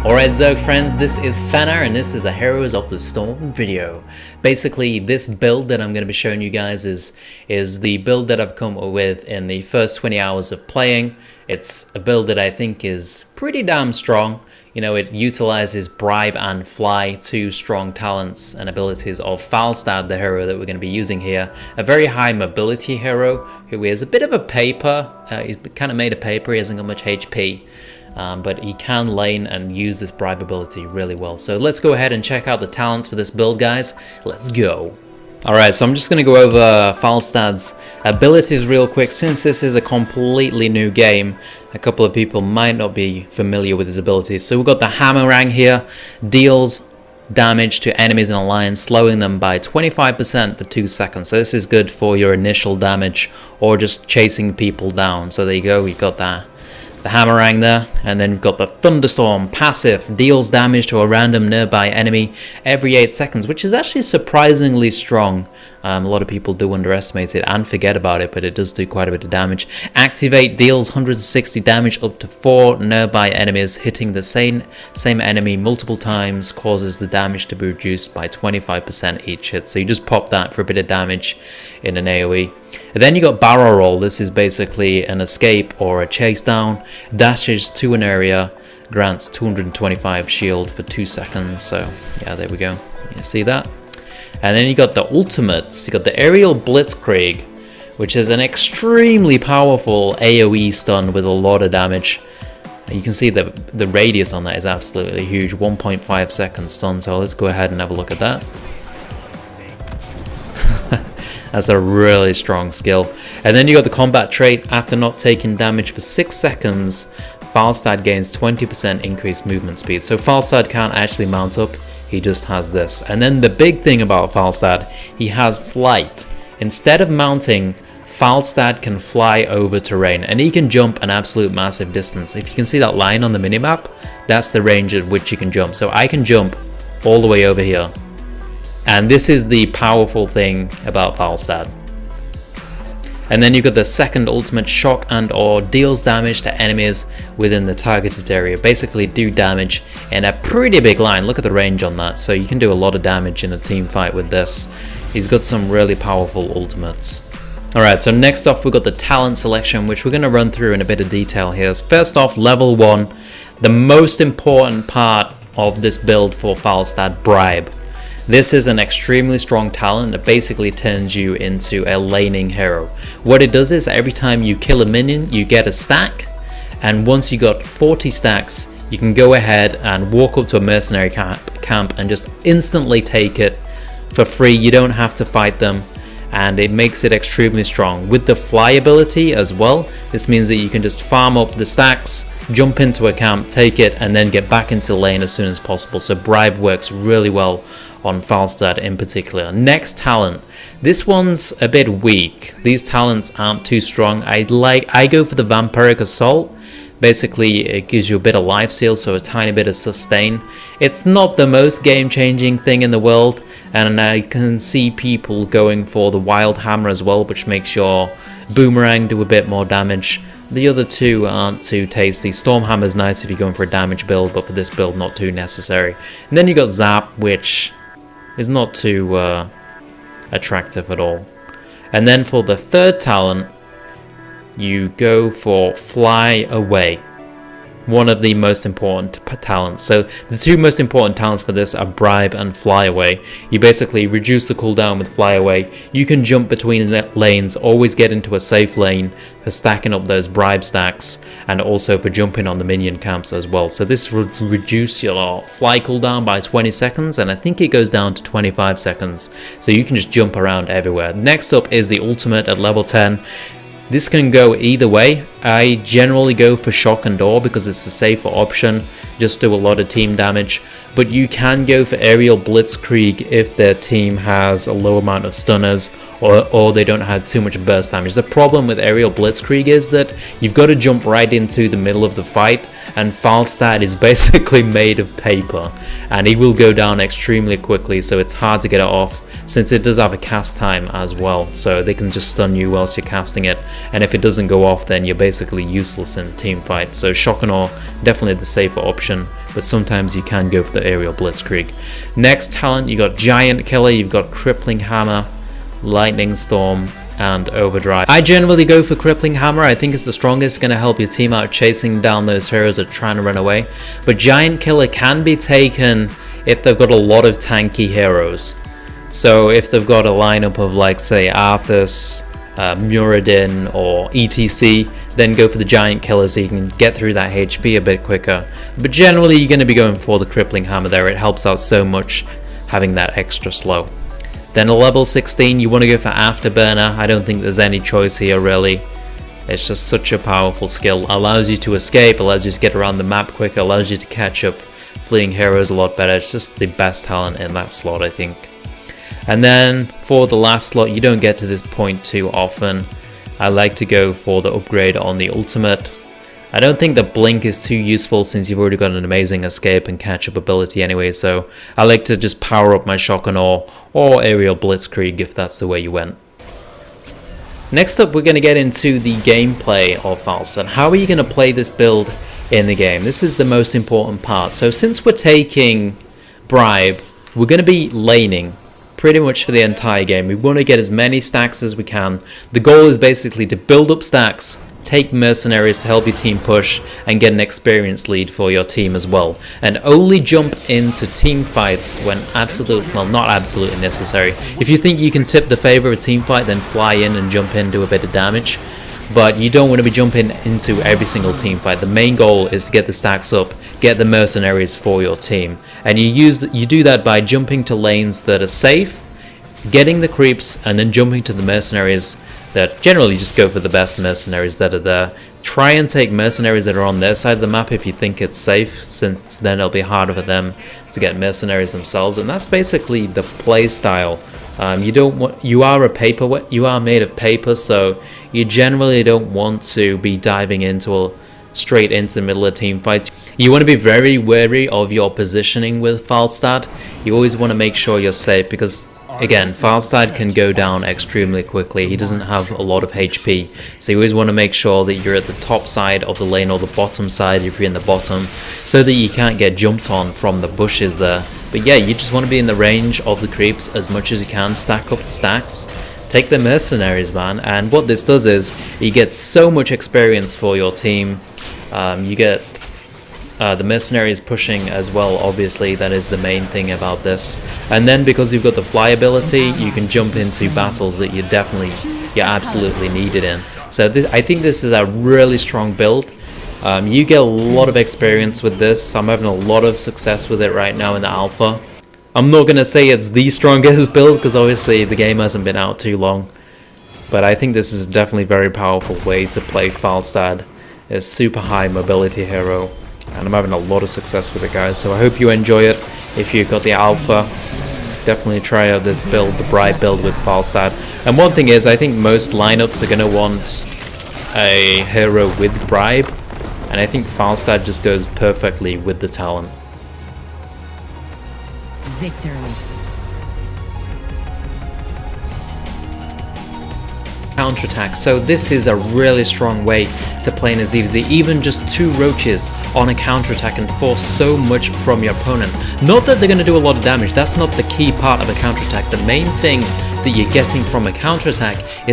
Alright Zerg friends, this is Fenner and this is a Heroes of the Storm video. Basically this build that I'm going to be showing you guys is the build that I've come up with in the first 20 hours of playing. It's a build that I think is pretty damn strong. You know, it utilizes Bribe and Fly, two strong talents and abilities of Falstad, the hero that we're going to be using here. A very high mobility hero who is a bit of a paper. He's kind of made of paper, he hasn't got much HP. But he can lane and use this Bribe ability really well. So let's go ahead and check out the talents for this build, guys. Let's go. Alright, so I'm just going to go over Falstad's abilities real quick. Since this is a completely new game, a couple of people might not be familiar with his abilities. So we've got the Hammerang here. Deals damage to enemies in a line, slowing them by 25% for 2 seconds. So this is good for your initial damage or just chasing people down. So there you go, we've got that. The Hammerang there, and then we've got the Thunderstorm passive, deals damage to a random nearby enemy every 8 seconds, which is actually surprisingly strong. A lot of people do underestimate it and forget about it, but it does do quite a bit of damage. Activate deals 160 damage up to 4 nearby enemies, hitting the same enemy multiple times, causes the damage to be reduced by 25% each hit. So you just pop that for a bit of damage in an AoE. And then you got Barrel Roll. This is basically an escape or a chase down. Dashes to an area, grants 225 shield for 2 seconds. So yeah, there we go. You see that? And then you got the ultimates. You got the Aerial Blitzkrieg, which is an extremely powerful AoE stun with a lot of damage. You can see that the radius on that is absolutely huge, 1.5 second stun. So let's go ahead and have a look at that. That's a really strong skill. And then you got the combat trait. After not taking damage for 6 seconds, Falstad gains 20% increased movement speed. So Falstad can't actually mount up, he just has this. And then the big thing about Falstad, he has flight. Instead of mounting, Falstad can fly over terrain, and he can jump an absolute massive distance. If you can see that line on the minimap, that's the range at which you can jump. So I can jump all the way over here. And this is the powerful thing about Falstad. And then you've got the second ultimate, Shock and Awe, deals damage to enemies within the targeted area. Basically do damage in a pretty big line. Look at the range on that. So you can do a lot of damage in a team fight with this. He's got some really powerful ultimates. Alright, so next off we've got the talent selection, which we're going to run through in a bit of detail here. First off, level 1, the most important part of this build for Falstad, Bribe. This is an extremely strong talent that basically turns you into a laning hero. What it does is every time you kill a minion, you get a stack, and once you got 40 stacks, you can go ahead and walk up to a mercenary camp and just instantly take it for free. You don't have to fight them, and it makes it extremely strong. With the fly ability as well, this means that you can just farm up the stacks, jump into a camp, take it, and then get back into the lane as soon as possible. So Bribe works really well on Falstad in particular. Next talent. This one's a bit weak. These talents aren't too strong. I go for the Vampiric Assault. Basically, it gives you a bit of life steal, so a tiny bit of sustain. It's not the most game-changing thing in the world, and I can see people going for the Wild Hammer as well, which makes your Boomerang do a bit more damage. The other two aren't too tasty. Stormhammer's nice if you're going for a damage build, but for this build, not too necessary. And then you got Zap, which is not too attractive at all. And then for the third talent, you go for Fly Away, one of the most important talents. So the two most important talents for this are Bribe and Fly Away. You basically reduce the cooldown with Fly Away. You can jump between lanes, always get into a safe lane for stacking up those Bribe stacks, and also for jumping on the minion camps as well. So this will reduce your fly cooldown by 20 seconds, and I think it goes down to 25 seconds. So you can just jump around everywhere. Next up is the ultimate at level 10. This can go either way. I generally go for Shock and Awe because it's the safer option, just do a lot of team damage. But you can go for Aerial Blitzkrieg if their team has a low amount of stunners or they don't have too much burst damage. The problem with Aerial Blitzkrieg is that you've got to jump right into the middle of the fight, and Falstad is basically made of paper and he will go down extremely quickly, so it's hard to get it off. since it does have a cast time as well, so they can just stun you whilst you're casting it, and if it doesn't go off then you're basically useless in a team fight. So shock and awe, definitely the safer option, but sometimes you can go for the aerial blitzkrieg. Next talent, you got giant killer, you've got crippling hammer, lightning storm, and overdrive. I generally go for crippling hammer. I think it's the strongest, going to help your team out chasing down those heroes that are trying to run away, but giant killer can be taken if they've got a lot of tanky heroes. So if they've got a lineup of, like, say Arthas, Muradin or etc, then go for the giant killer so you can get through that HP a bit quicker. But generally you're going to be going for the crippling hammer there. It helps out so much having that extra slow. Then at level 16 you want to go for Afterburner. I don't think there's any choice here really. It's just such a powerful skill. Allows you to escape, allows you to get around the map quicker, allows you to catch up fleeing heroes a lot better. It's just the best talent in that slot, I think. And then for the last slot, you don't get to this point too often. I like to go for the upgrade on the ultimate. I don't think the blink is too useful since you've already got an amazing escape and catch up ability anyway, so I like to just power up my shock and awe or aerial blitzkrieg if that's the way you went. Next up, we're going to get into the gameplay of Falstad. How are you going to play this build in the game? This is the most important part. So since we're taking Bribe, we're going to be laning pretty much for the entire game. We want to get as many stacks as we can. The goal is basically to build up stacks, take mercenaries to help your team push, and get an experience lead for your team as well. And only jump into team fights when not absolutely necessary. If you think you can tip the favor of a team fight, then fly in and jump in, do a bit of damage. But you don't want to be jumping into every single team fight. The main goal is to get the stacks up, get the mercenaries for your team, and you do that by jumping to lanes that are safe, getting the creeps, and then jumping to the mercenaries that generally just go for the best mercenaries that are there. Try and take mercenaries that are on their side of the map if you think it's safe, since then it'll be harder for them to get mercenaries themselves, and that's basically the play style. You are made of paper, so you generally don't want to be diving straight into the middle of team fights. You want to be very wary of your positioning with Falstad. You always want to make sure you're safe because, again, Falstad can go down extremely quickly. He doesn't have a lot of HP, so you always want to make sure that you're at the top side of the lane or the bottom side if you're in the bottom, so that you can't get jumped on from the bushes there. But yeah, you just want to be in the range of the creeps as much as you can, stack up the stacks, take the mercenaries, man. And what this does is you get so much experience for your team. You get the mercenaries pushing as well, obviously. That is the main thing about this. And then because you've got the fly ability, you can jump into battles that you're absolutely needed in. So I think this is a really strong build. You get a lot of experience with this. I'm having a lot of success with it right now in the alpha. I'm not going to say it's the strongest build because obviously the game hasn't been out too long, but I think this is definitely a very powerful way to play Falstad. It's super high mobility hero, and I'm having a lot of success with it, guys, so I hope you enjoy it. If you've got the alpha, definitely try out this build, the Bribe build with Falstad. And one thing is, I think most lineups are going to want a hero with Bribe, and I think Falstad just goes perfectly with the talent. Victory. Counterattack. So this is a really strong way to play in a ZVZ. Even just 2 roaches on a counterattack can force so much from your opponent. Not that they're going to do a lot of damage, that's not the key part of a counterattack. The main thing that you're getting from a counterattack is